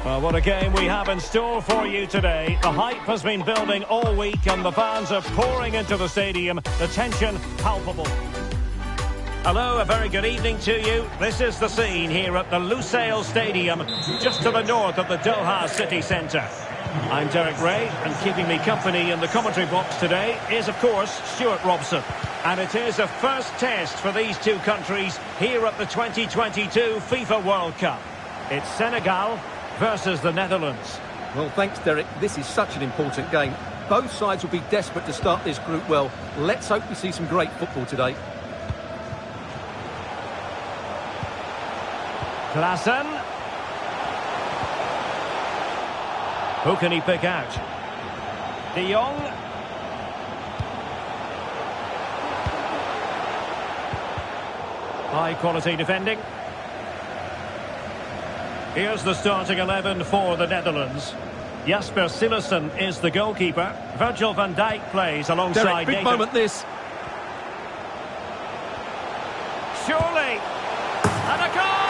Well, what a game we have in store for you today. The hype has been building all week and the fans are pouring into the stadium. The tension palpable. Hello, a very good evening to you. This is the scene here at the Lusail Stadium, just to the north of the Doha city centre. I'm Derek Ray, and keeping me company in the commentary box today is, of course, Stuart Robson. And it is a first test for these two countries here at the 2022 FIFA World Cup. It's Senegal versus the Netherlands. Well, thanks, Derek. This is such an important game. Both sides will be desperate to start this group well. Let's hope we see some great football today. Klaassen. Who can he pick out? De Jong. High quality defending. Here's the starting 11 for the Netherlands. Jasper Cillessen is the goalkeeper. Virgil van Dijk plays alongside Derek, big Nathan. moment this. Surely. And a goal!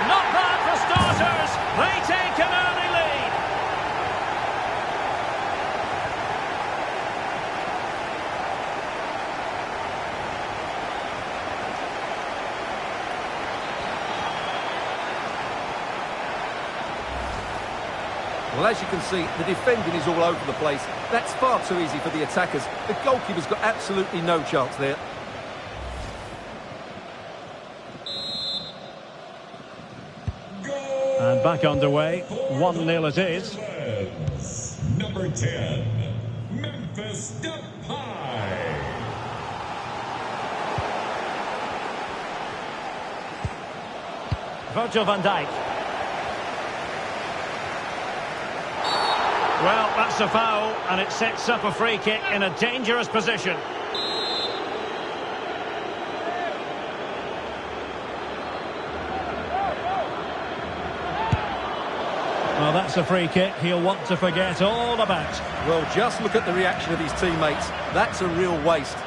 Not bad for starters. They take an early lead. Well, as you can see, the defending is all over the place. That's far too easy for the attackers. The goalkeeper's got absolutely no chance there. And back underway. 1-0 it is. Number 10, Memphis Depay. Virgil van Dijk. Well, that's a foul, and it sets up a free kick in a dangerous position. Well, that's a free kick he'll want to forget all about. Well, just look at the reaction of his teammates. That's a real waste.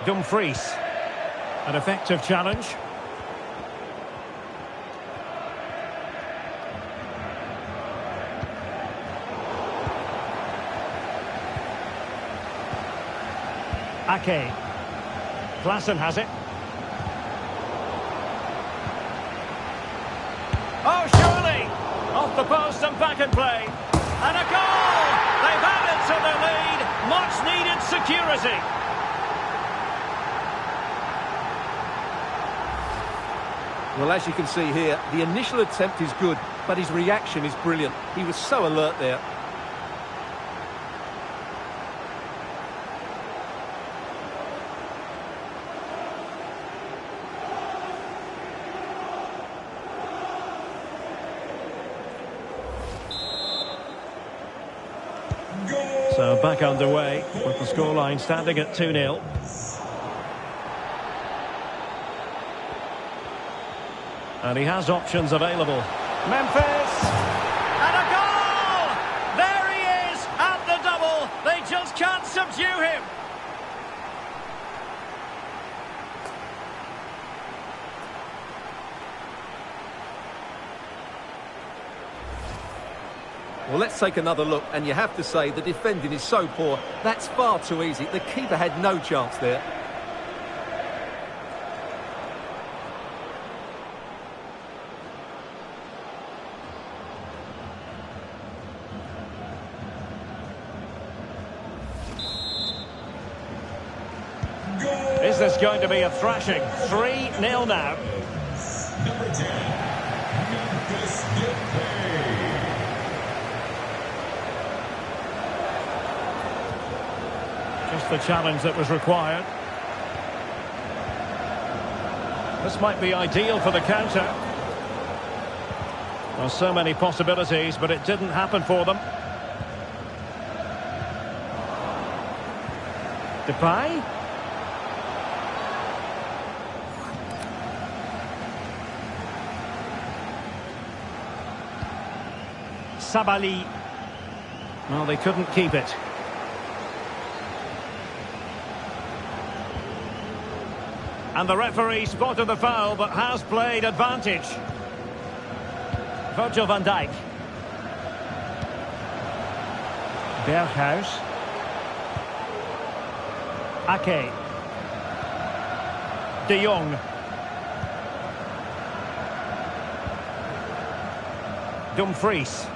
Dumfries. An effective challenge. Ake. Klaassen has it. Oh, surely! Off the post and back in play. And a goal! They've added to their lead. Much needed security. Well, as you can see here, the initial attempt is good, but his reaction is brilliant. He was so alert there. So back underway with the scoreline standing at 2-0. And he has options available. Memphis! And a goal! There he is at the double. They just can't subdue him. Well, let's take another look, and you have to say the defending is so poor. That's far too easy. The keeper had no chance there. Is this going to be a thrashing? 3-0 now. Number 10, Memphis Depay. Just the challenge that was required. This might be ideal for the counter. Well, so many possibilities, but it didn't happen for them. Depay. Sabali. Well, they couldn't keep it. And the referee spotted the foul, but has played advantage. Virgil van Dijk. Berghuis. Ake. De Jong. Dumfries.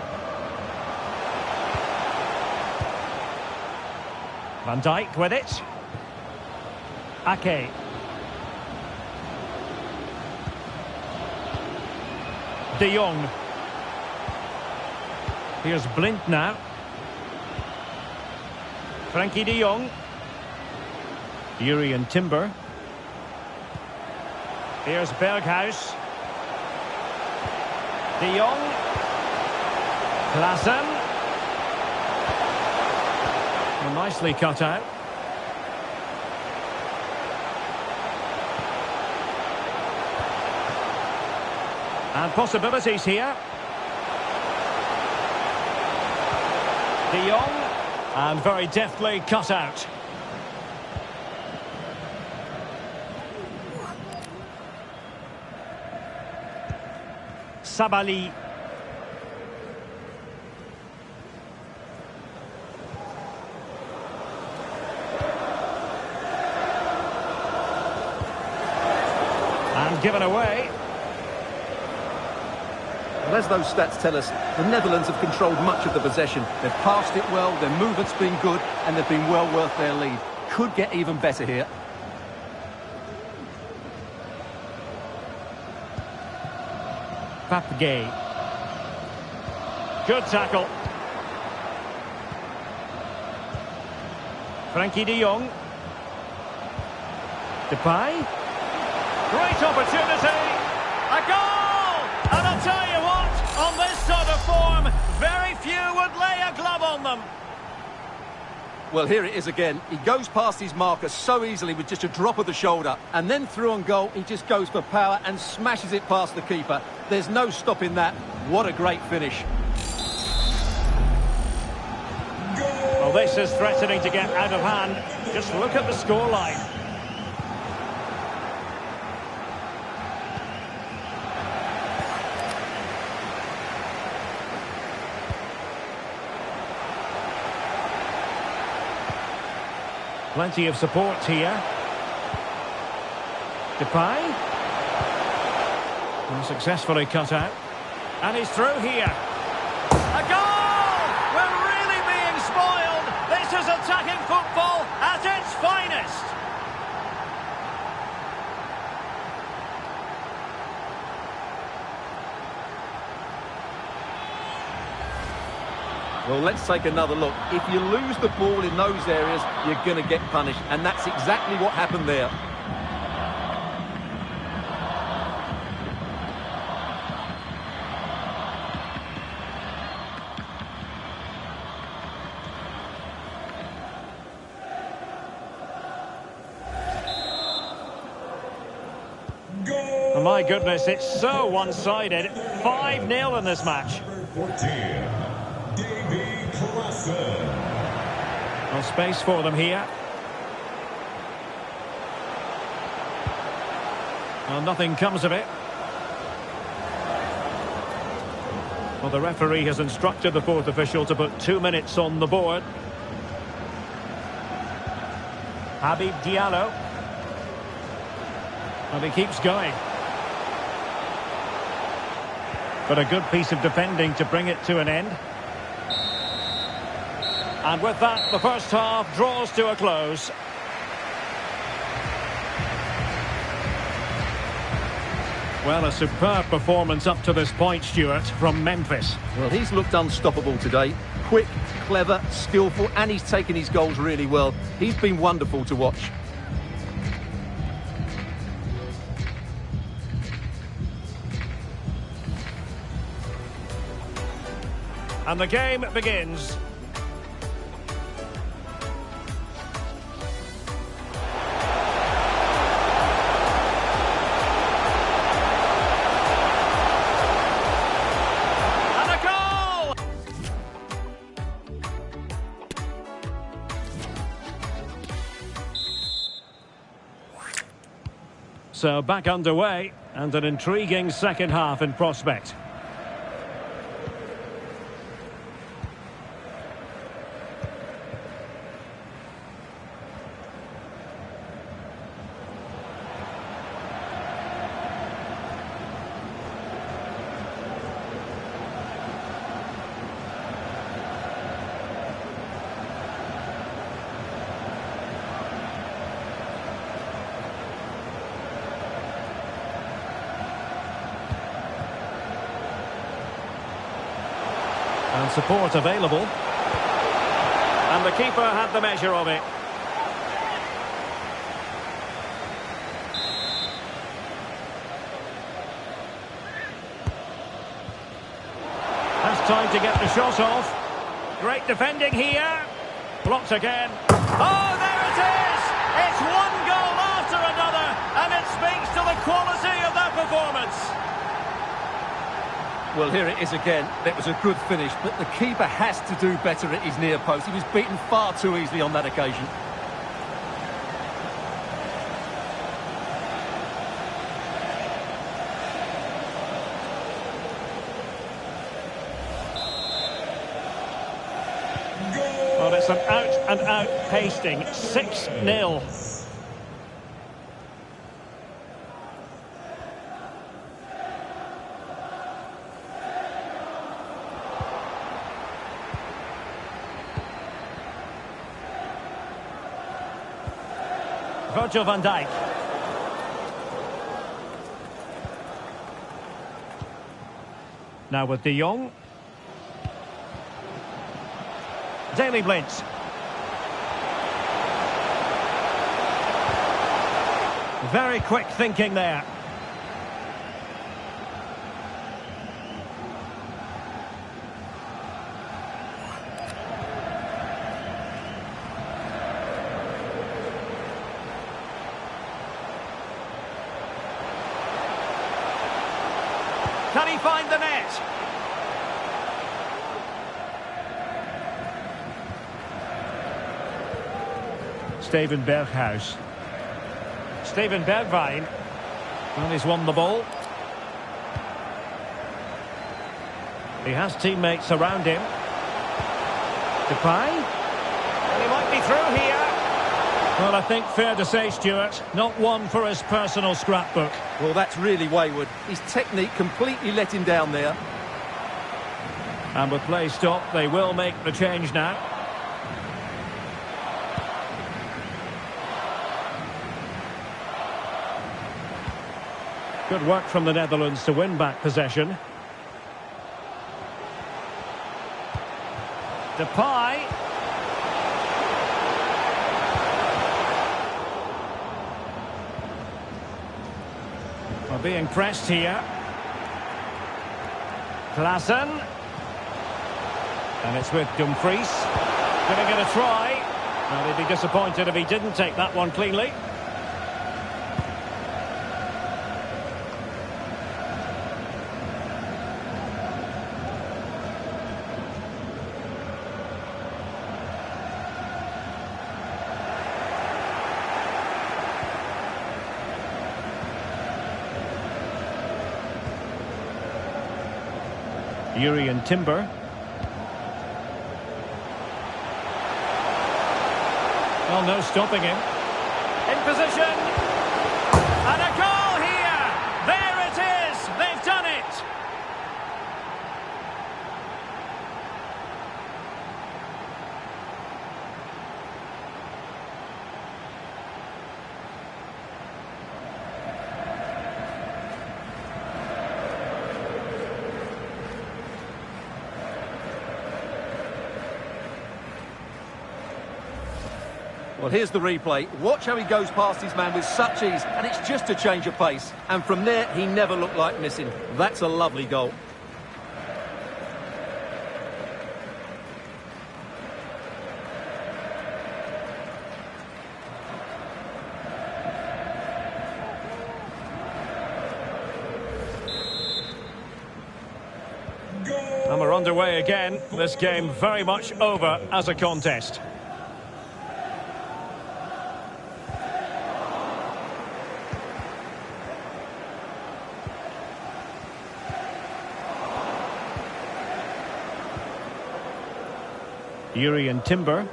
Van Dijk with it. Ake. De Jong. Here's Blind now. Frankie de Jong. Urian Timber. Here's Berghuis. De Jong. Klaassen. Well, nicely cut out. And possibilities here. De Jong. And very deftly cut out. Sabali. And given away. Well, as those stats tell us, the Netherlands have controlled much of the possession. They've passed it well, their movement's been good, and they've been well worth their lead. Could get even better here. Papgay. Good tackle. Frankie de Jong. Depay. Great opportunity. A goal! And I'll tell you what, on this sort of form, very few would lay a glove on them. Well, here it is again. He goes past his marker so easily with just a drop of the shoulder. And then through on goal, he just goes for power and smashes it past the keeper. There's no stopping that. What a great finish. Well, this is threatening to get out of hand. Just look at the scoreline. Plenty of support here. Depay. And successfully cut out. And he's through here. A goal! We're really being spoiled. This is attacking football at its finest. Well, let's take another look. If you lose the ball in those areas, you're going to get punished. And that's exactly what happened there. Oh my goodness, it's so one-sided. 5-0 in this match. 14. No space for them here. Well, nothing comes of it. Well, the referee has instructed the fourth official to put 2 minutes on the board. Habib Diallo. And he keeps going. But a good piece of defending to bring it to an end. And with that, the first half draws to a close. Well, a superb performance up to this point, Stuart, from Memphis. Well, he's looked unstoppable today. Quick, clever, skillful, and he's taken his goals really well. He's been wonderful to watch. And the game begins. So back underway, and an intriguing second half in prospect. And support available. And the keeper had the measure of it. Has time to get the shot off. Great defending here. Blocked again. Oh, there it is! It's one goal after another, and it speaks to the quality of that performance. Well, here it is again. It was a good finish, but the keeper has to do better at his near post. He was beaten far too easily on that occasion. Well, it's an out-and-out pasting. 6-0. Virgil van Dijk. Now with De Jong. Daley Blind. Very quick thinking there. Can he find the net? Steven Berghuis. Steven Bergwijn. Well, he's won the ball. He has teammates around him. Depay. And he might be through here. Well, I think fair to say, Stuart, not one for his personal scrapbook. Well, that's really wayward. His technique completely let him down there. And with play stopped, they will make the change now. Good work from the Netherlands to win back possession. Depay. We're being pressed here. Klaassen. And it's with Dumfries. Gonna get a try. Well, he'd be disappointed if he didn't take that one cleanly. Urian Timber. Well, no stopping him. In position. And a goal here. There it is. They've done it. Well, here's the replay. Watch how he goes past his man with such ease, and it's just a change of pace. And from there, he never looked like missing. That's a lovely goal. And we're underway again. This game very much over as a contest. Yuri and Timber.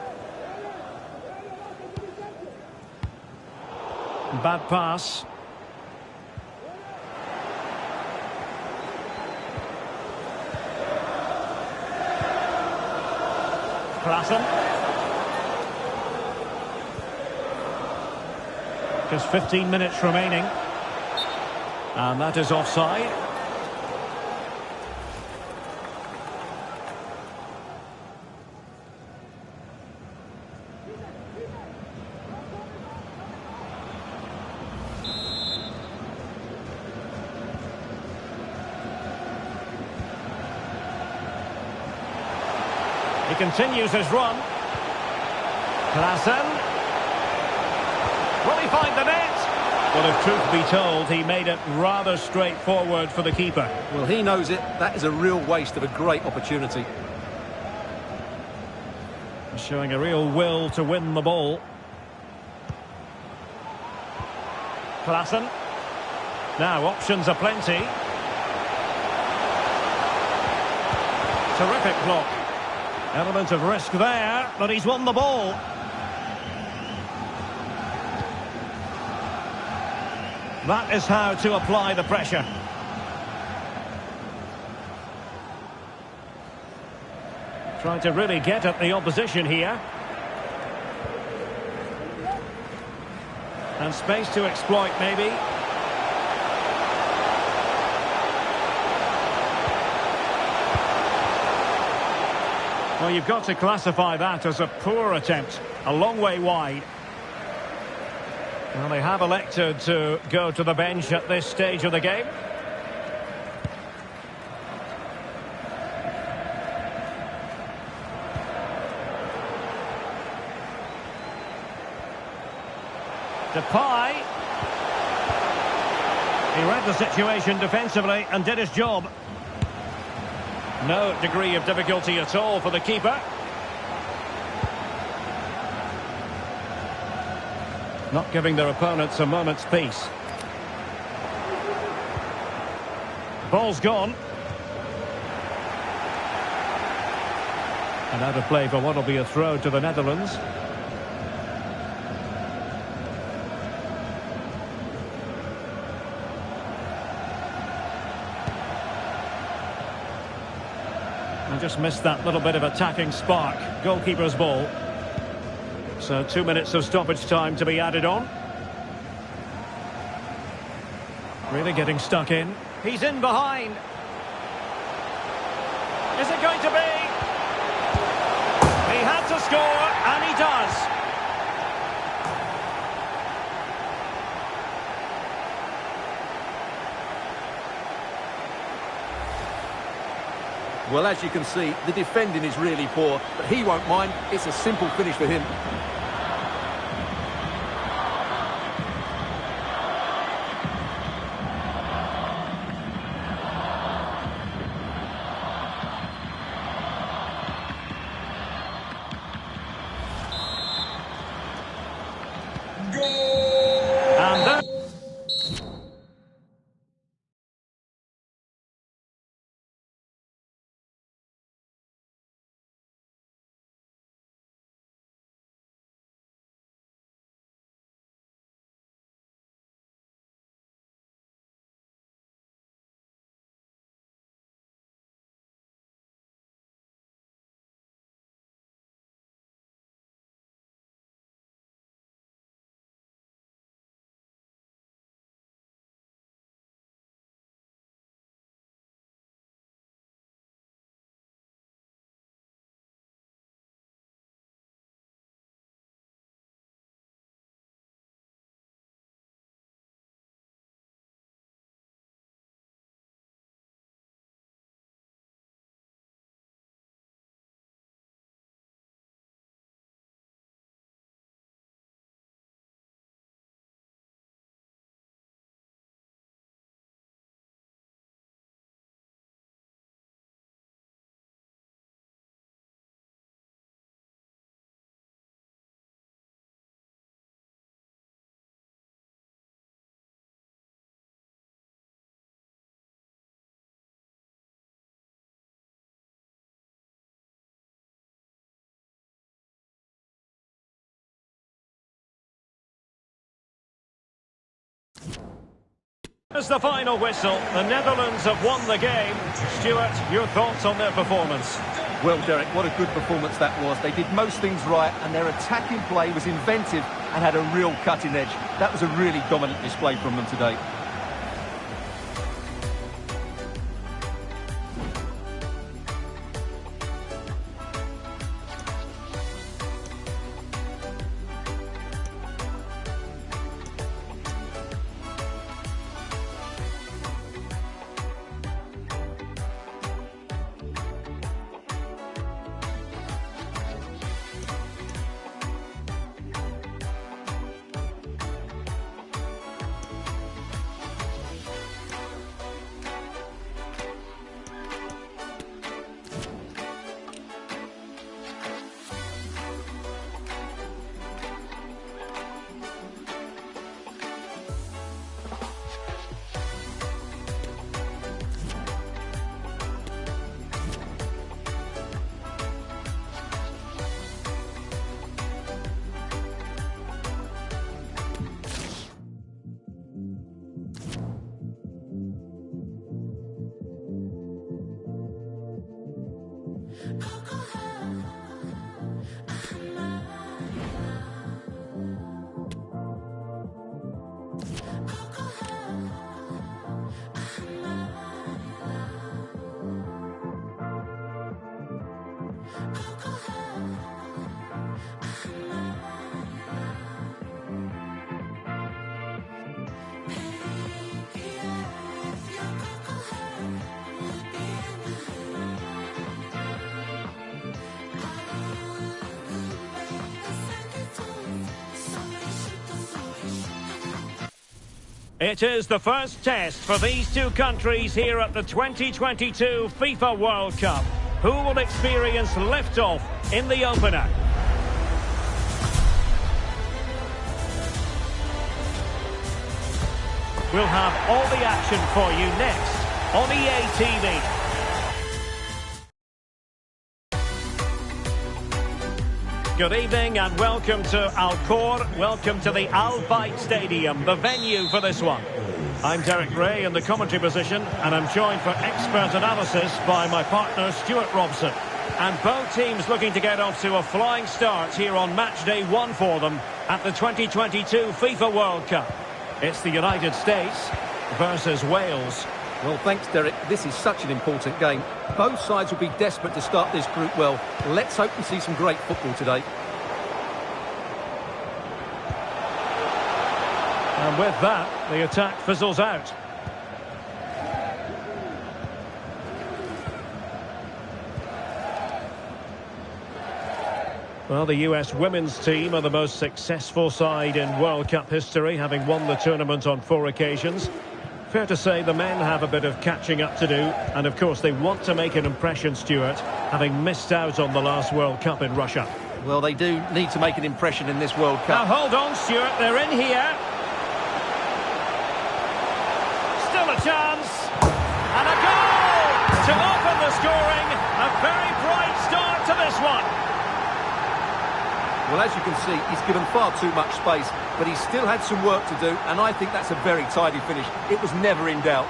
Bad pass. Klassen. Just 15 minutes remaining. And that is offside. He continues his run. Klassen. Will he find the net? Well, if truth be told, he made it rather straightforward for the keeper. Well, he knows it. That is a real waste of a great opportunity. Showing a real will to win the ball. Klassen. Now, options are plenty. Terrific block. Element of risk there, but he's won the ball. That is how to apply the pressure. Trying to really get at the opposition here. And space to exploit, maybe. Well, you've got to classify that as a poor attempt. A long way wide. Well, they have elected to go to the bench at this stage of the game. Depay. He read the situation defensively and did his job. No degree of difficulty at all for the keeper. Not giving their opponents a moment's peace. Ball's gone. And out of play for what will be a throw to the Netherlands. And just missed that little bit of attacking spark. Goalkeeper's ball. So 2 minutes of stoppage time to be added on. Really getting stuck in. He's in behind. Is it going to be? He had to score, and he does. Well, as you can see, the defending is really poor, but he won't mind. It's a simple finish for him. As the final whistle, the Netherlands have won the game. Stuart, your thoughts on their performance? Well, Derek, what a good performance that was. They did most things right, and their attacking play was inventive and had a real cutting edge. That was a really dominant display from them today. It is the first test for these two countries here at the 2022 FIFA World Cup. Who will experience liftoff in the opener? We'll have all the action for you next on EA TV. Good evening and welcome to Al Khor. Welcome to the Al Bayt Stadium, the venue for this one. I'm Derek Ray in the commentary position, and I'm joined for expert analysis by my partner Stuart Robson. And both teams looking to get off to a flying start here on match day 1 for them at the 2022 FIFA World Cup. It's the United States versus Wales. Well, thanks, Derek. This is such an important game. Both sides will be desperate to start this group well. Let's hope we see some great football today. And with that, the attack fizzles out. Well, the US women's team are the most successful side in World Cup history, having won the tournament on 4 occasions. Fair to say the men have a bit of catching up to do, and of course they want to make an impression, Stuart, having missed out on the last World Cup in Russia. Well, they do need to make an impression in this World Cup. Now hold on, Stuart, they're in here. Still a chance, and a goal to open the scoring. A very bright start to this one. Well, as you can see, he's given far too much space, but he's still had some work to do, and I think that's a very tidy finish. It was never in doubt.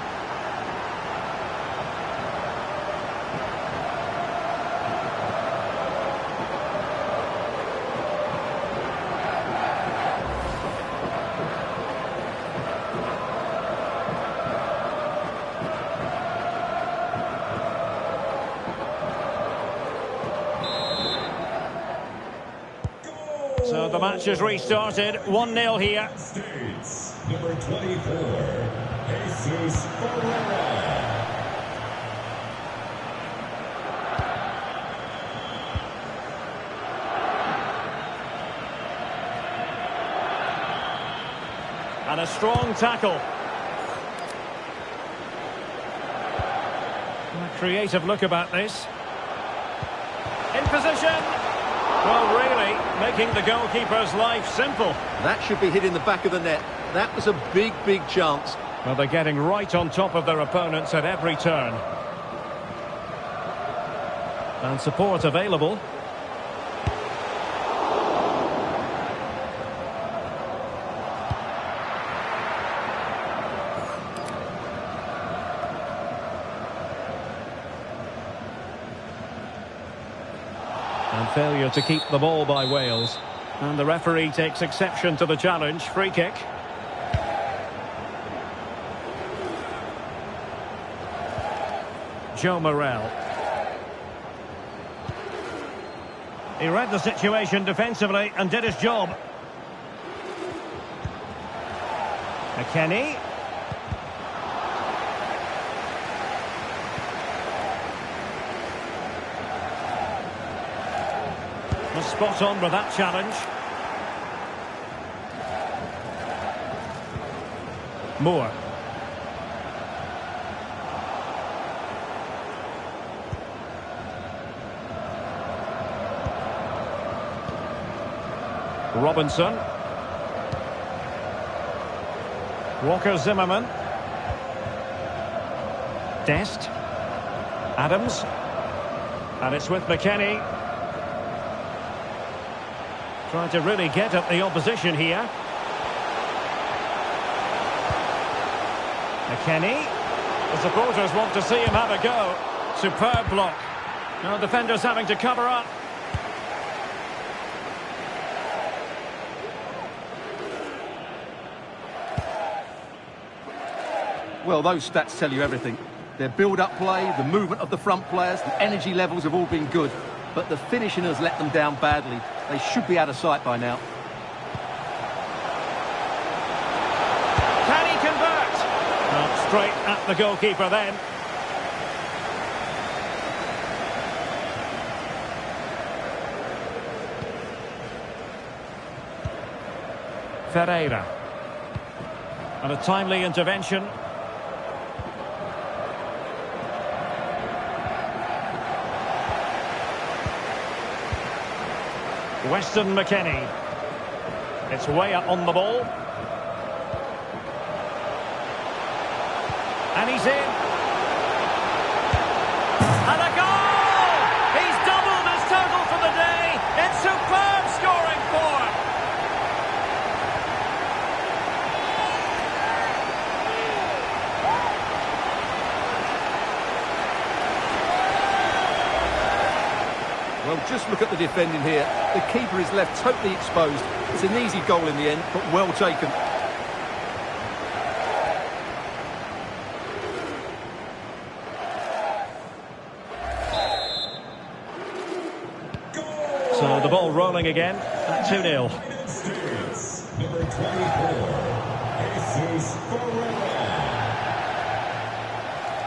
So the match has restarted, 1-0 here. States, number 24, Jesus Ferreira. And a strong tackle. A creative look about this. In position. Well, really, making the goalkeeper's life simple. That should be hit in the back of the net. That was a big, big chance. Well, they're getting right on top of their opponents at every turn. And support available. And failure to keep the ball by Wales. And the referee takes exception to the challenge. Free kick. Joe Morrell. He read the situation defensively and did his job. McKennie. Was spot on with that challenge. Moore. Robinson. Walker Zimmerman. Dest. Adams. And it's with McKennie. Trying to really get at the opposition here. McKennie. The supporters want to see him have a go. Superb block. Now defenders having to cover up. Well, those stats tell you everything. Their build-up play, the movement of the front players, the energy levels have all been good. But the finishing has let them down badly. They should be out of sight by now. Can he convert? Well, straight at the goalkeeper then. Ferreira. And a timely intervention. Weston McKennie. It's way up on the ball. And he's in. And a goal! He's doubled his total for the day. It's superb scoring form. Well, just look at the defending here. The keeper is left totally exposed. It's an easy goal in the end, but well taken. So the ball rolling again at 2-0. Number 24, Jesus Ferreira.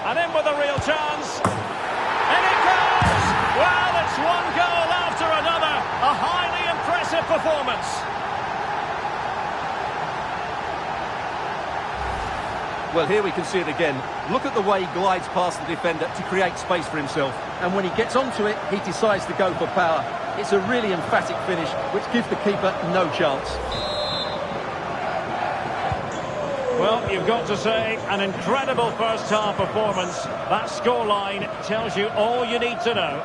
And in with a real chance. And it goes! Well, it's one goal after another. A highly impressive performance. Well, here we can see it again. Look at the way he glides past the defender to create space for himself. And when he gets onto it, he decides to go for power. It's a really emphatic finish, which gives the keeper no chance. Well, you've got to say, an incredible first-half performance. That scoreline tells you all you need to know.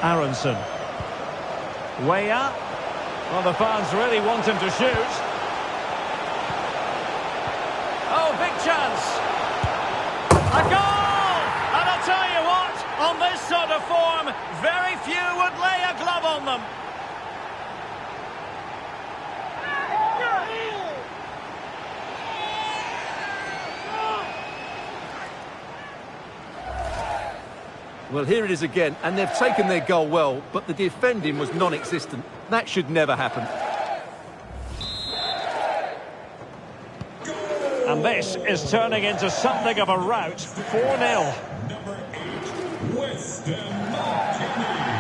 Aronson. Way up. Well, the fans really want him to shoot. Oh, big chance. A goal! And I'll tell you what, on this sort of form, very few would lay a glove on them. Well, here it is again, and they've taken their goal well, but the defending was non-existent. That should never happen. And this is turning into something of a rout. 4-0. Number 8, Weston McKennie.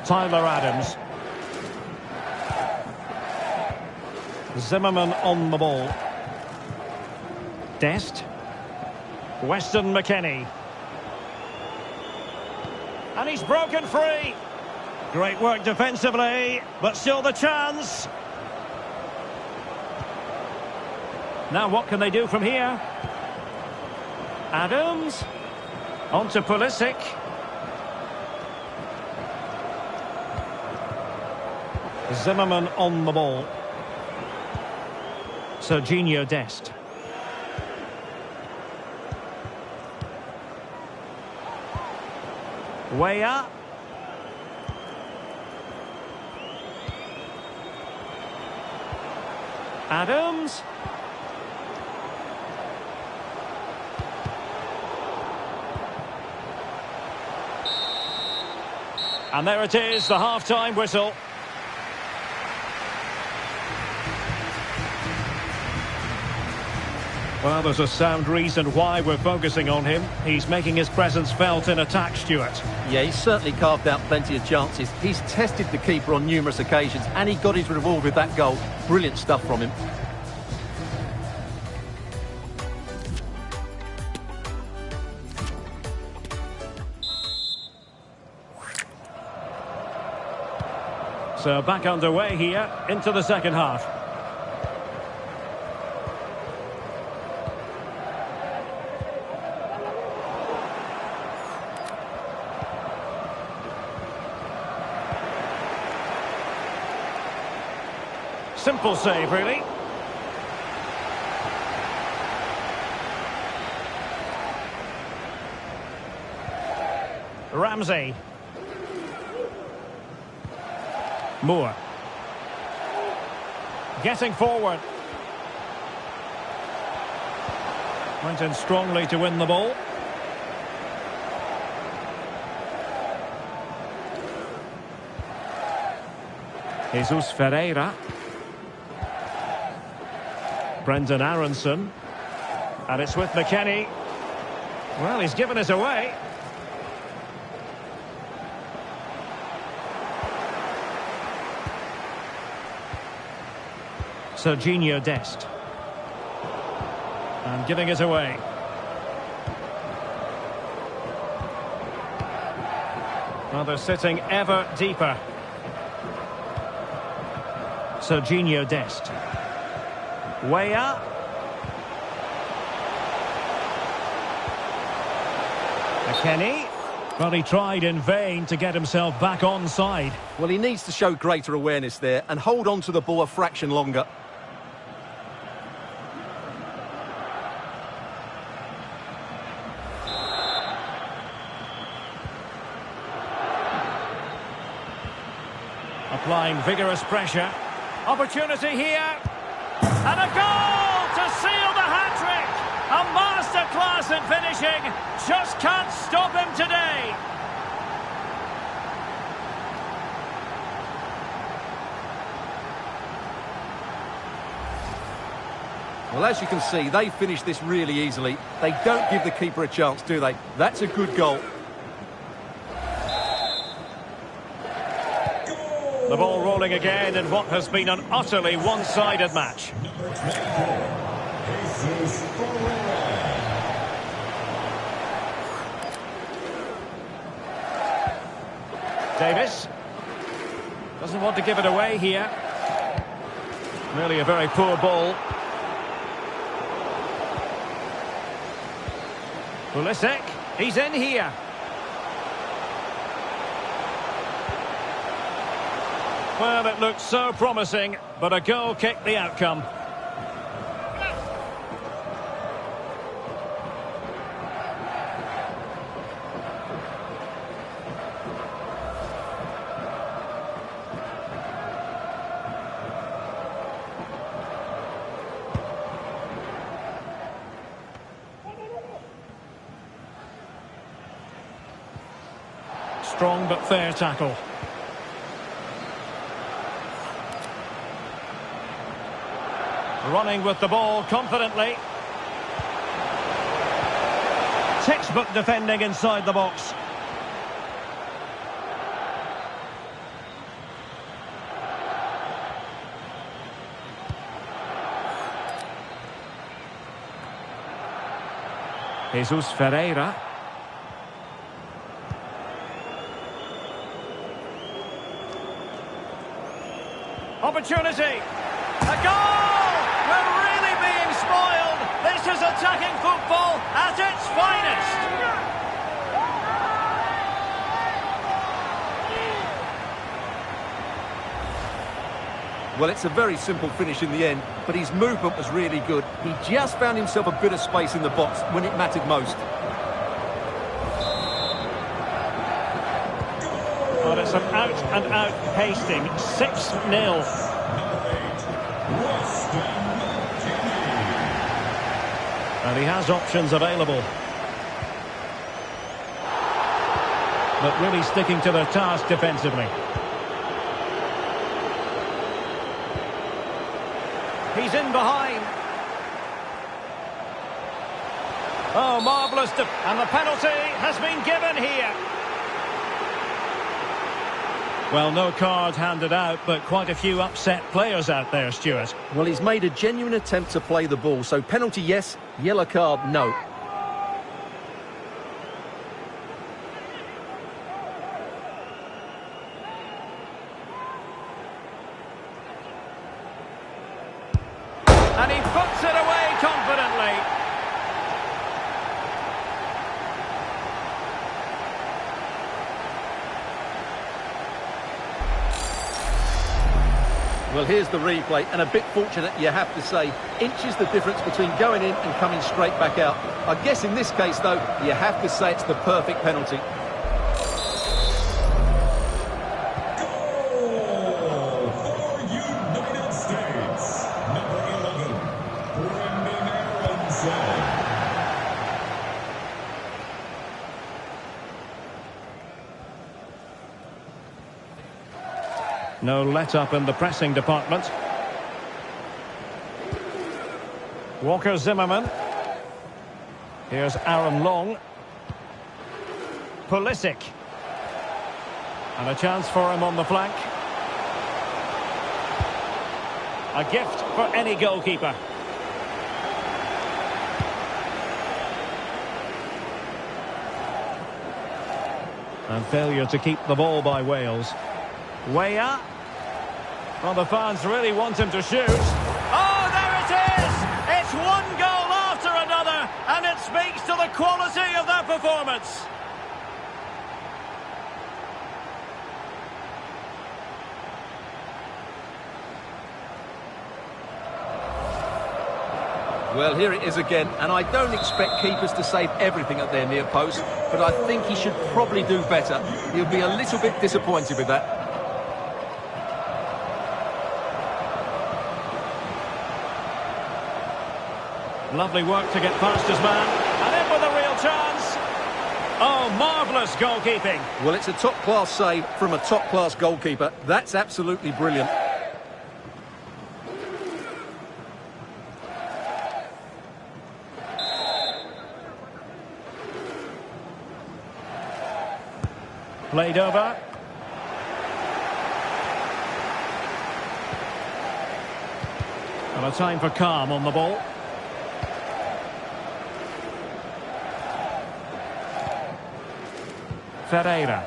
Tyler Adams. Zimmerman on the ball. Dest. Weston McKennie. And he's broken free. Great work defensively, but still the chance. Now what can they do from here? Adams. On to Pulisic. Zimmerman on the ball. Serginho Dest. Way up. Adams. And there it is, the half-time whistle. Well, there's a sound reason why we're focusing on him. He's making his presence felt in attack, Stuart. Yeah, he's certainly carved out plenty of chances. He's tested the keeper on numerous occasions, and he got his reward with that goal. Brilliant stuff from him. So back underway here into the second half. Simple save, really. Ramsey. Moore. Getting forward. Went in strongly to win the ball. Jesus Ferreira. Brendan Aronson. And it's with McKennie. Well, he's given us away. Serginho Dest. And giving it away. Well, they're sitting ever deeper. Serginho Dest. Way up. McKennie. Well, he tried in vain to get himself back onside. Well, he needs to show greater awareness there and hold on to the ball a fraction longer. Applying vigorous pressure. Opportunity here. And a goal to seal the hat-trick. A masterclass in finishing. Just can't stop him today. Well, as you can see, they finish this really easily. They don't give the keeper a chance, do they? That's a good goal. The ball rolling again in what has been an utterly one-sided match. Number 24, Jesus Ferreira. Davis. Doesn't want to give it away here. Really a very poor ball. Pulisic. He's in here. Well, it looked so promising, but a goal kicked the outcome. Strong but fair tackle. Running with the ball confidently. Textbook defending inside the box. Jesus Ferreira. Opportunity. A goal! We're really being spoiled. This is attacking football at its finest. Well, it's a very simple finish in the end, but his movement was really good. He just found himself a bit of space in the box when it mattered most. Well, it's an out-and-out pasting. 6-0. And he has options available. But really sticking to their task defensively. He's in behind. Oh, marvellous. And the penalty has been given here. Well, no card handed out, but quite a few upset players out there, Stuart. Well, he's made a genuine attempt to play the ball, so penalty yes, yellow card no. And he puts it away confidently. Well, here's the replay, and a bit fortunate, you have to say. Inches the difference between going in and coming straight back out. I guess in this case, though, you have to say it's the perfect penalty. Goal for United States. Number 11, Brendan Aronson. No let-up in the pressing department. Walker Zimmerman. Here's Aaron Long. Pulisic. And a chance for him on the flank. A gift for any goalkeeper. And failure to keep the ball by Wales. Weah. Well, the fans really want him to shoot. Oh, there it is! It's one goal after another, and it speaks to the quality of that performance. Well, here it is again, and I don't expect keepers to save everything at their near post, but I think he should probably do better. He'll be a little bit disappointed with that. Lovely work to get past his man, and in with a real chance. Oh, marvellous goalkeeping. Well, it's a top-class save from a top-class goalkeeper. That's absolutely brilliant. Played over. And a time for calm on the ball. Ferreira.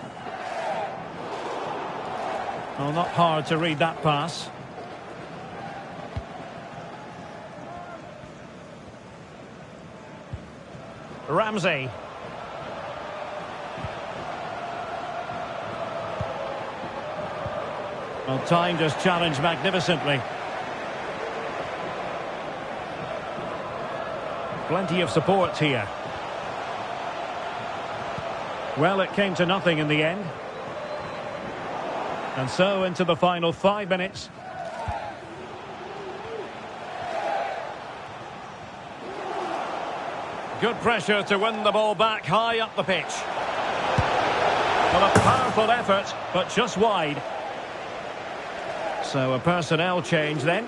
Well, not hard to read that pass. Ramsey. Well, timed his challenge magnificently. Plenty of support here. Well, it came to nothing in the end. And so into the final 5 minutes. Good pressure to win the ball back high up the pitch. Well, a powerful effort, but just wide. So a personnel change then.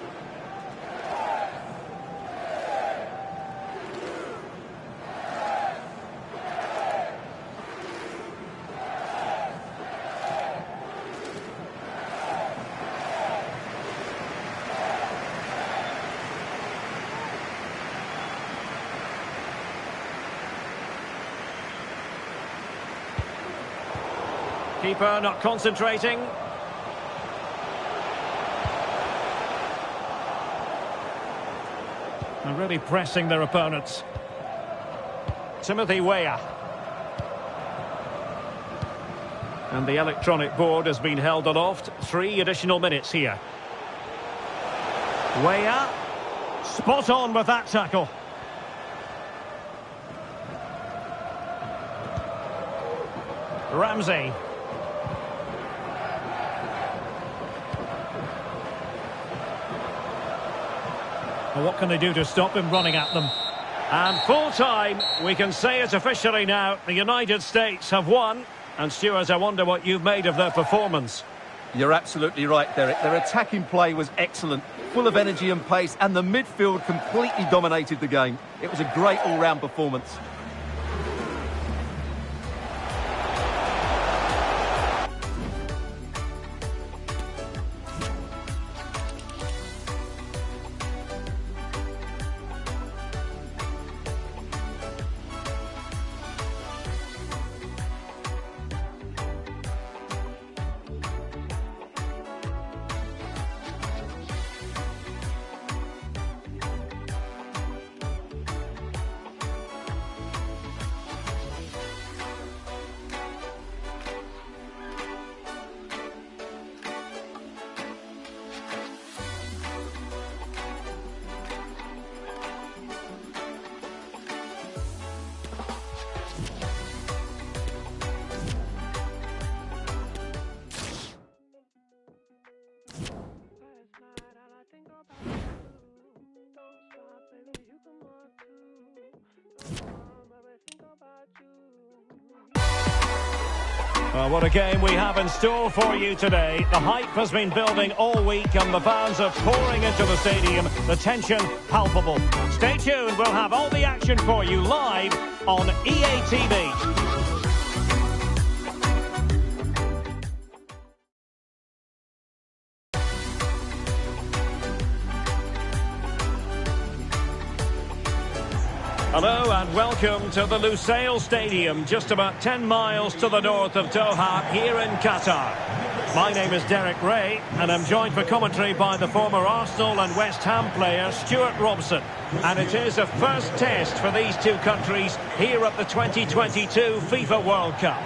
Keeper not concentrating. And really pressing their opponents. Timothy Weah. And the electronic board has been held aloft. 3 additional minutes here. Way up. Spot on with that tackle. Ramsey. Well, what can they do to stop him running at them? And full time, we can say it officially now, the United States have won. And Stuart, I wonder what you've made of their performance. You're absolutely right, Derek. Their attacking play was excellent, full of energy and pace, and the midfield completely dominated the game. It was a great all-round performance. Well, what a game we have in store for you today. The hype has been building all week and the fans are pouring into the stadium. The tension palpable. Stay tuned, we'll have all the action for you live on EA TV. Hello and welcome to the Lusail Stadium, just about 10 miles to the north of Doha, here in Qatar. My name is Derek Ray, and I'm joined for commentary by the former Arsenal and West Ham player Stuart Robson. And it is a first test for these two countries here at the 2022 FIFA World Cup.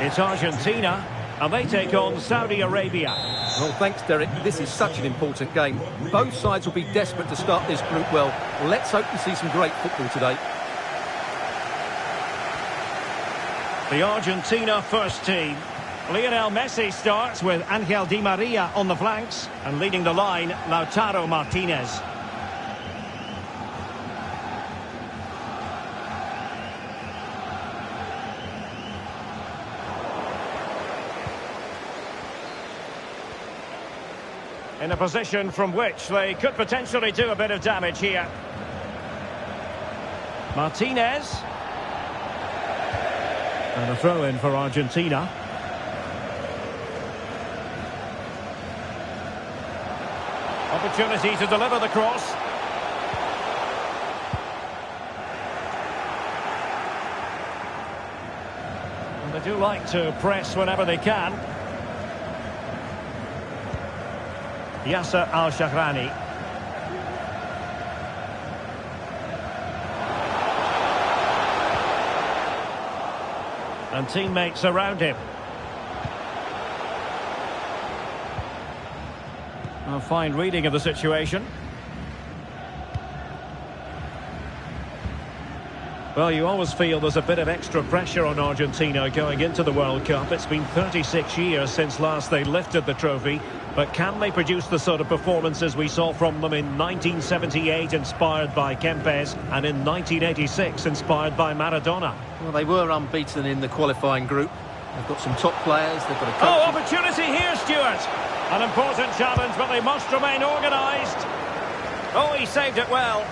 It's Argentina, and they take on Saudi Arabia. Well, thanks, Derek. This is such an important game. Both sides will be desperate to start this group well. Let's hope to see some great football today. The Argentina first team. Lionel Messi starts with Angel Di Maria on the flanks, and leading the line, Lautaro Martinez. In a position from which they could potentially do a bit of damage here. Martinez. And a throw-in for Argentina. Opportunity to deliver the cross. And they do like to press whenever they can. Yasser Al-Shahrani. And teammates around him. A fine reading of the situation. Well, you always feel there's a bit of extra pressure on Argentina going into the World Cup. It's been 36 years since last they lifted the trophy. But can they produce the sort of performances we saw from them in 1978, inspired by Kempes, and in 1986, inspired by Maradona? Well, they were unbeaten in the qualifying group. They've got some top players. They've got a coach. Oh, opportunity here, Stuart. An important challenge, but they must remain organised. Oh, he saved it well.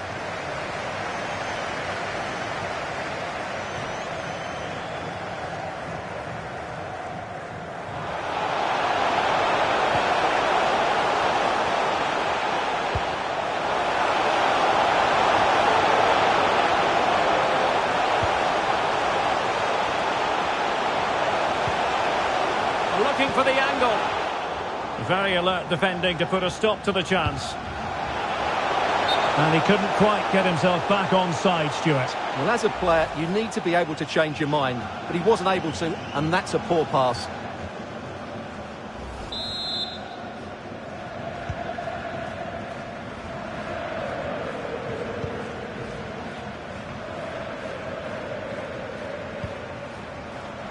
Looking for the angle. Very alert defending to put a stop to the chance. And he couldn't quite get himself back on side, Stuart. Well, as a player, you need to be able to change your mind. But he wasn't able to, and that's a poor pass.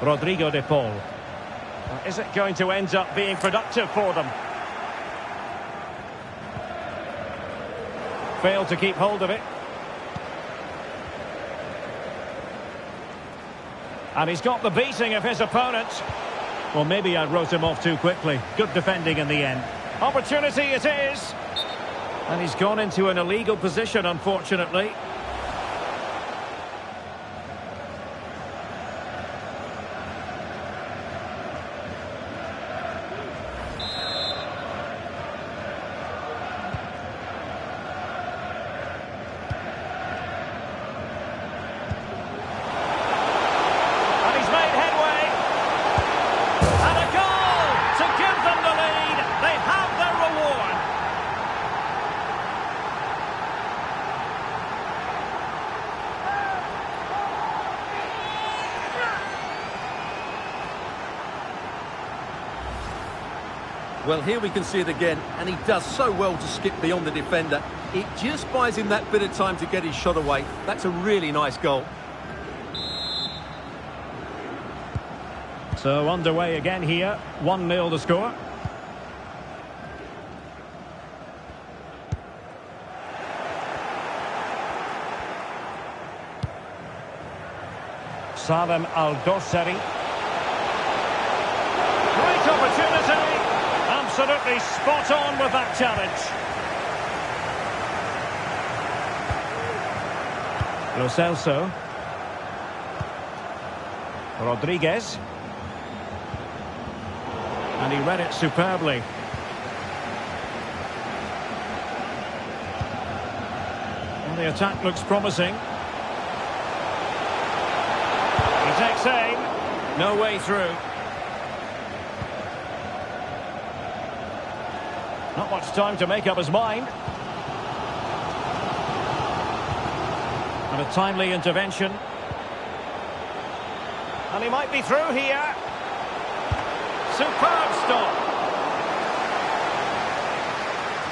Rodrigo de Paul. Is it going to end up being productive for them? Failed to keep hold of it. And he's got the beating of his opponent. Well, maybe I wrote him off too quickly. Good defending in the end. Opportunity it is. And he's gone into an illegal position, unfortunately. Well, here we can see it again, and he does so well to skip beyond the defender. It just buys him that bit of time to get his shot away. That's a really nice goal. So underway again here, 1-0 the score. Salem Al-Dosseri. Great opportunity. Absolutely spot on with that challenge. Lo Celso. Rodriguez. And he read it superbly. Well, the attack looks promising. He takes aim. No way through. Not much time to make up his mind. And a timely intervention. And he might be through here. Superb stop.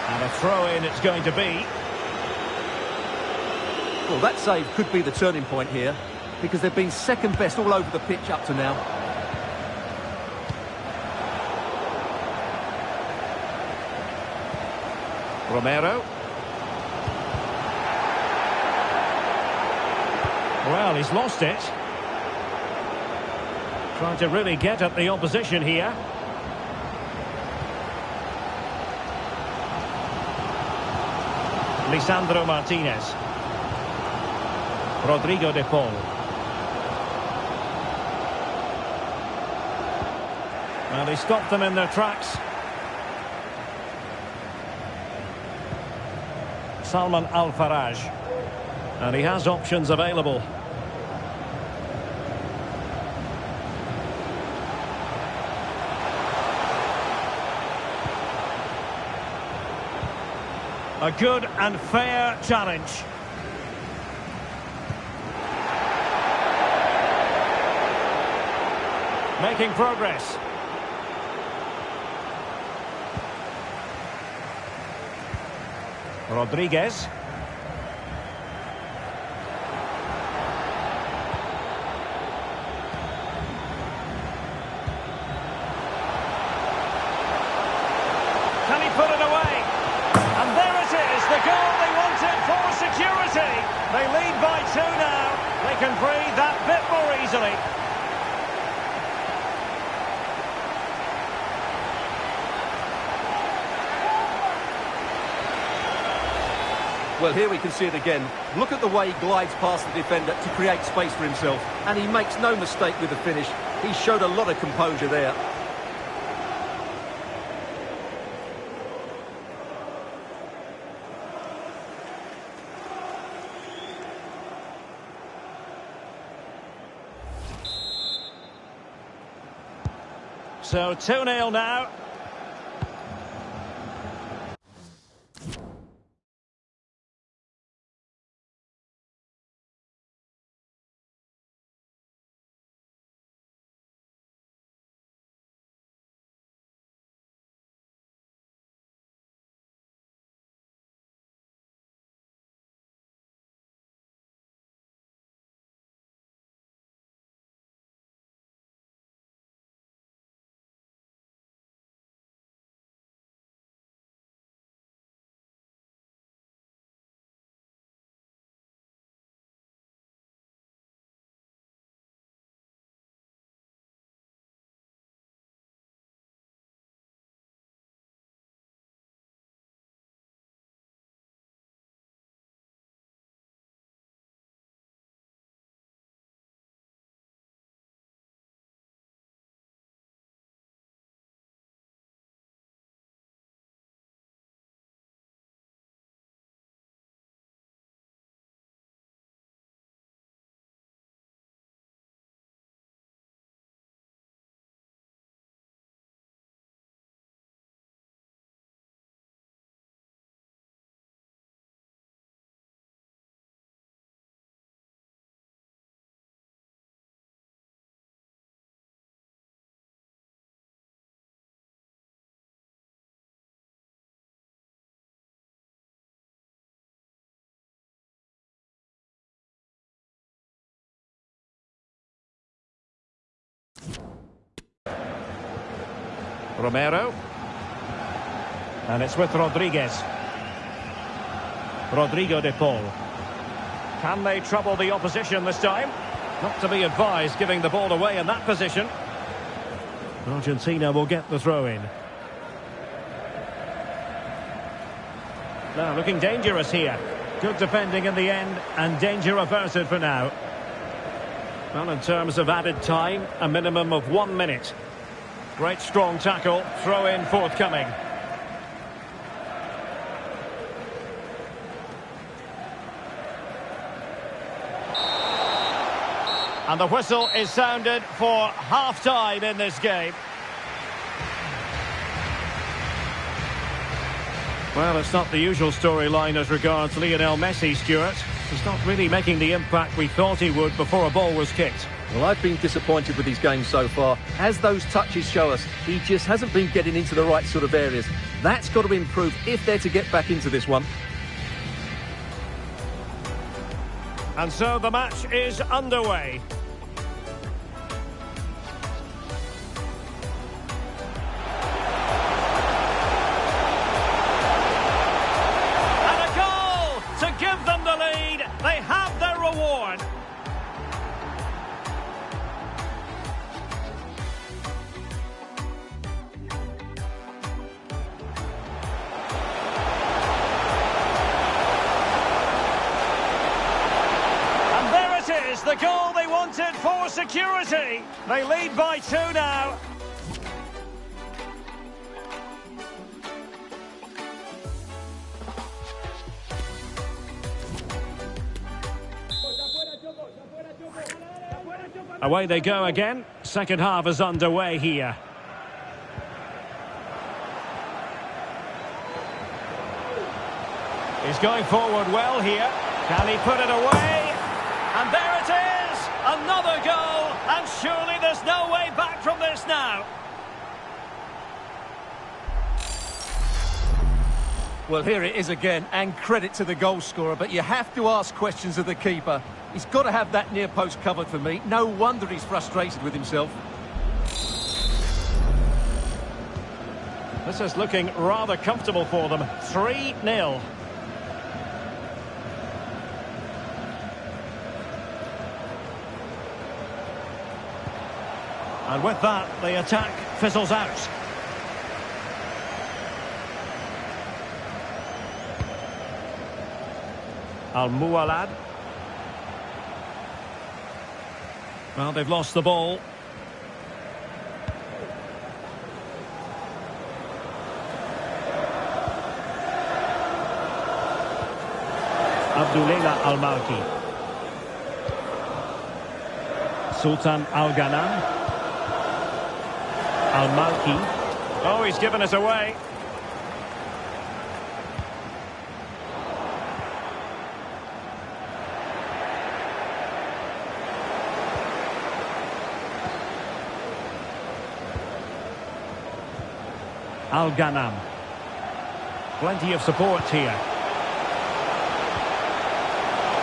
And a throw-in it's going to be. Well, that save could be the turning point here, because they've been second best all over the pitch up to now. Romero. Well, he's lost it. Trying to really get at the opposition here. Lisandro Martinez. Rodrigo de Paul. Well, he stopped them in their tracks. Salman Al-Faraj. And he has options available. A good and fair challenge. Making progress. Rodriguez. Can he put it away? And there it is, the goal they wanted for security. They lead by 2 now. They can breathe that bit more easily. Well, here we can see it again. Look at the way he glides past the defender to create space for himself. And he makes no mistake with the finish. He showed a lot of composure there. So 2-0 now. Romero. And it's with Rodriguez. Rodrigo de Paul. Can they trouble the opposition this time? Not to be advised giving the ball away in that position. Argentina will get the throw in. Now looking dangerous here. Good defending in the end and danger averted for now. Well, in terms of added time, a minimum of 1 minute. Great strong tackle, throw in forthcoming. And the whistle is sounded for half-time in this game. Well, it's not the usual storyline as regards Lionel Messi, Stuart. He's not really making the impact we thought he would before a ball was kicked. Well, I've been disappointed with his game so far. As those touches show us, he just hasn't been getting into the right sort of areas. That's got to improve if they're to get back into this one. And so the match is underway. They have their reward. And there it is, the goal they wanted for security. They lead by 2 now. Away they go again. Second half is underway here. He's going forward well here. Can he put it away? And there it is! Another goal! And surely there's no way back from this now. Well, here it is again, and credit to the goal scorer, but you have to ask questions of the keeper. He's got to have that near post covered for me. No wonder he's frustrated with himself. This is looking rather comfortable for them. 3-0. And with that, the attack fizzles out. Al-Mualad. Well, they've lost the ball. Abdullah Al-Malki. Sultan Al-Ghanam. Al-Malki. Oh, he's given us away. Al-Ghanam. Plenty of support here.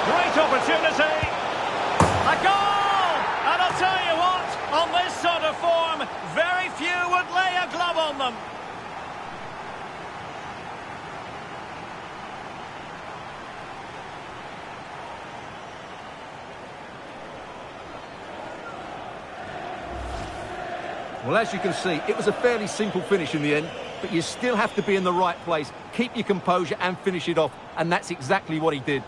Great opportunity. A goal! And I'll tell you what, on this sort of form, very few would lay a glove on them. Well, as you can see, it was a fairly simple finish in the end, but you still have to be in the right place, keep your composure and finish it off, and that's exactly what he did.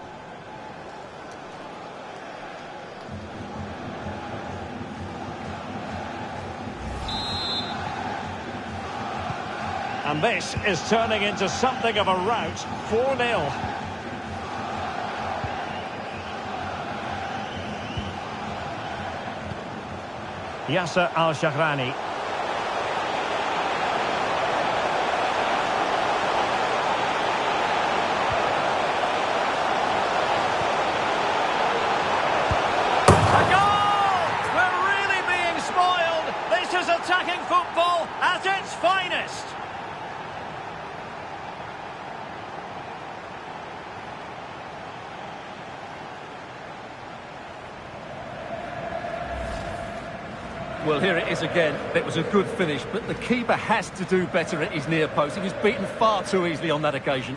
And this is turning into something of a rout. 4-0. Yasser Al-Shahrani. Attacking football at its finest. Well, here it is again. It was a good finish, but the keeper has to do better at his near post. He was beaten far too easily on that occasion.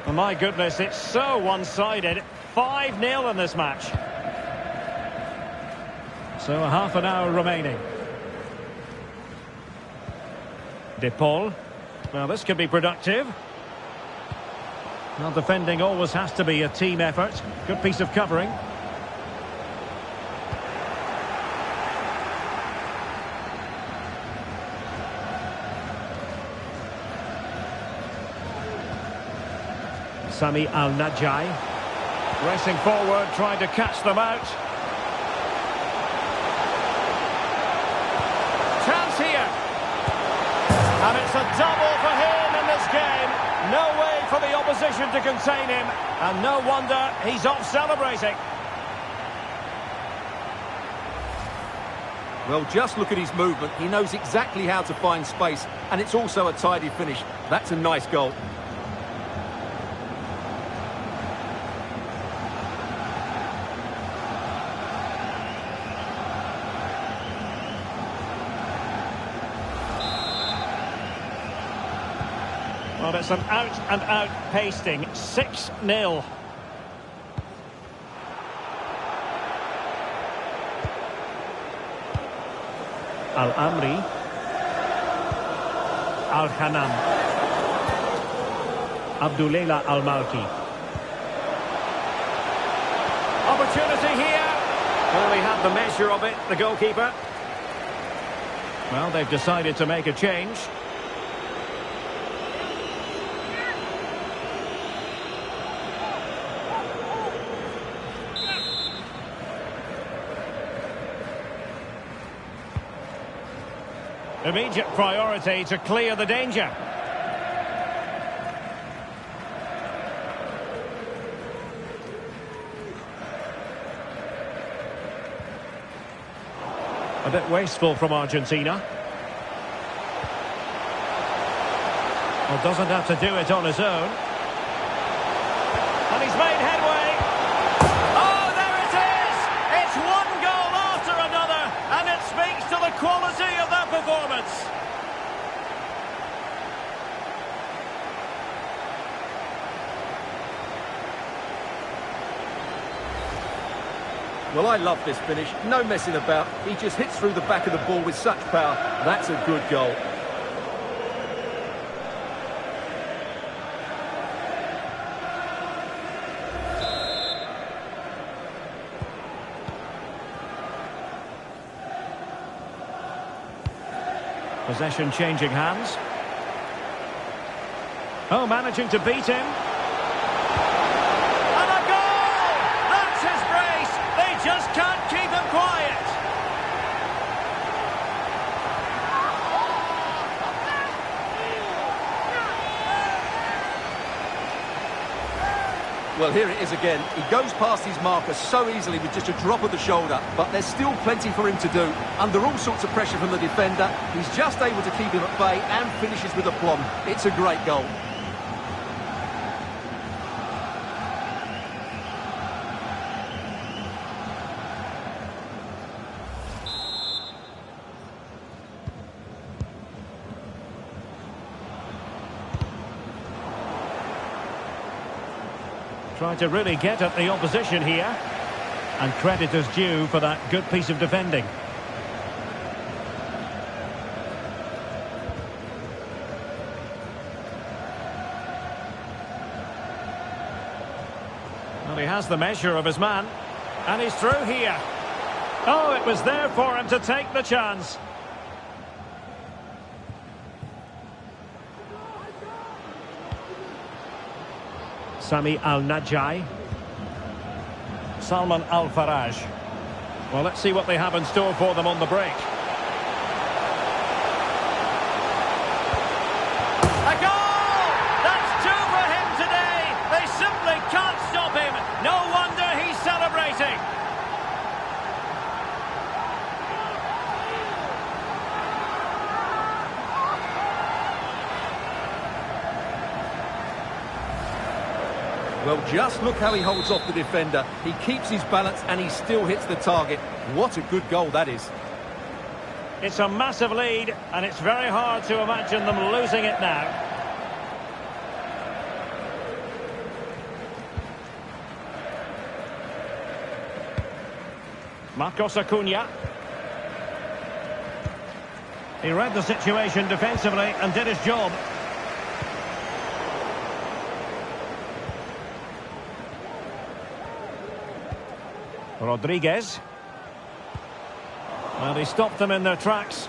Oh, my goodness, it's so one-sided. 5-0 in this match. So a half an hour remaining. De Paul. Well, this could be productive. Well, defending always has to be a team effort. Good piece of covering. Sami Al-Najai. Racing forward, trying to catch them out. Chance here. And it's a double for him in this game. No way for the opposition to contain him. And no wonder he's off celebrating. Well, just look at his movement. He knows exactly how to find space. And it's also a tidy finish. That's a nice goal. Well, it's an out-and-out pasting. 6-0. Al-Amri. Al-Khanam. Abdullah Al-Malki. Opportunity here. Only had the measure of it, the goalkeeper. Well, they've decided to make a change. Immediate priority to clear the danger. A bit wasteful from Argentina. Well, doesn't have to do it on his own. And he's made headway. Oh, there it is! It's one goal after another, and it speaks to the quality of that performance. Well, I love this finish. No messing about. He just hits through the back of the ball with such power. That's a good goal. Possession changing hands. Oh, managing to beat him. And a goal! That's his brace. They just can't keep him quiet. Well, here it is again. He goes past his marker so easily with just a drop of the shoulder, but there's still plenty for him to do. Under all sorts of pressure from the defender, he's just able to keep him at bay and finishes with aplomb. It's a great goal. Trying to really get at the opposition here. And credit is due for that good piece of defending. Well, he has the measure of his man. And he's through here. Oh, it was there for him to take the chance. Sami Al-Najai. Salman Al-Faraj. Well, let's see what they have in store for them on the break. A goal! That's two for him today. They simply can't stop him. No wonder he's celebrating. Well, just look how he holds off the defender. He keeps his balance and he still hits the target. What a good goal that is. It's a massive lead, and it's very hard to imagine them losing it now. Marcos Acuna. He read the situation defensively and did his job. Rodriguez. Well, he stopped them in their tracks.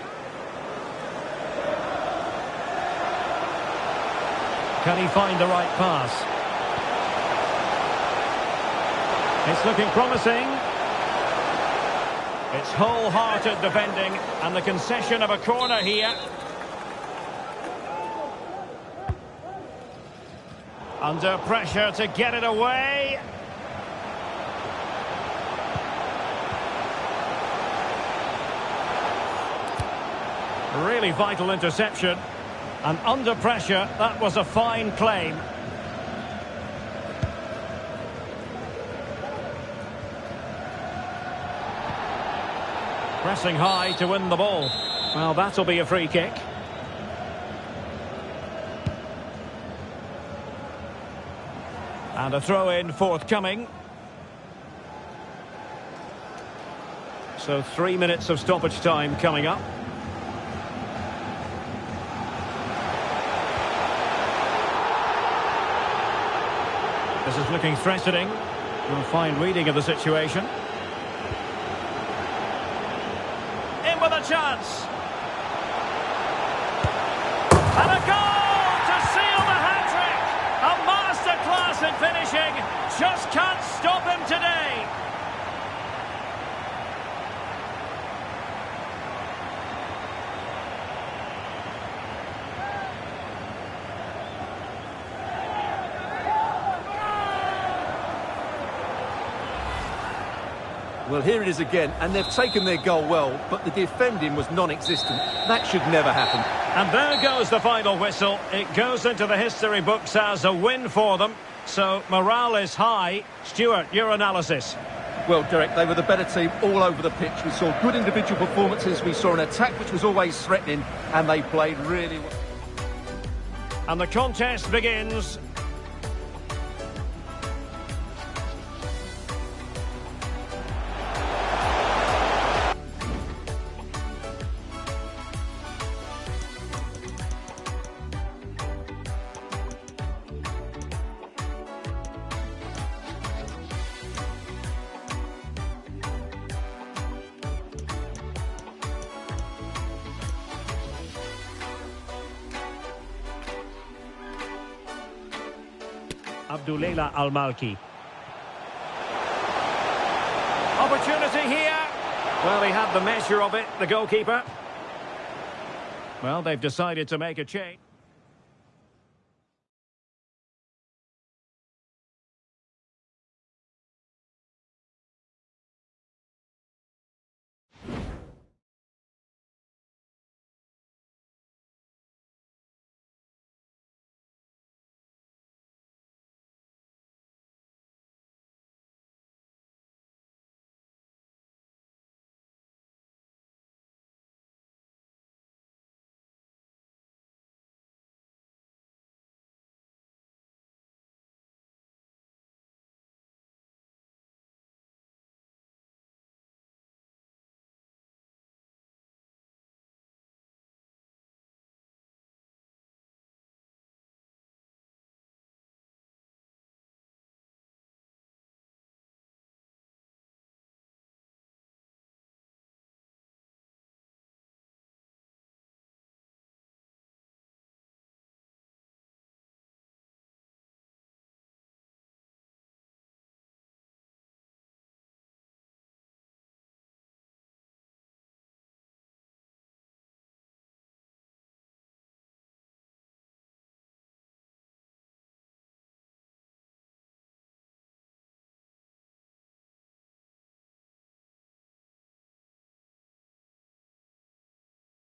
Can he find the right pass? It's looking promising. It's wholehearted defending, and the concession of a corner here. Under pressure to get it away. Really vital interception. And under pressure, that was a fine claim. Pressing high to win the ball. Well, that'll be a free kick. And a throw-in forthcoming. So 3 minutes of stoppage time coming up. This is looking threatening. A fine reading of the situation. In with a chance. And a goal to seal the hat-trick. A masterclass in finishing. Just can't stop him today. Well, here it is again, and they've taken their goal well, but the defending was non-existent. That should never happen. And there goes the final whistle. It goes into the history books as a win for them. So morale is high. Stuart, your analysis. Well, Derek, they were the better team all over the pitch. We saw good individual performances. We saw an attack which was always threatening, and they played really well. And the contest begins. Abdullah Al-Malki. Opportunity here. Well, he had the measure of it, the goalkeeper. Well, they've decided to make a change.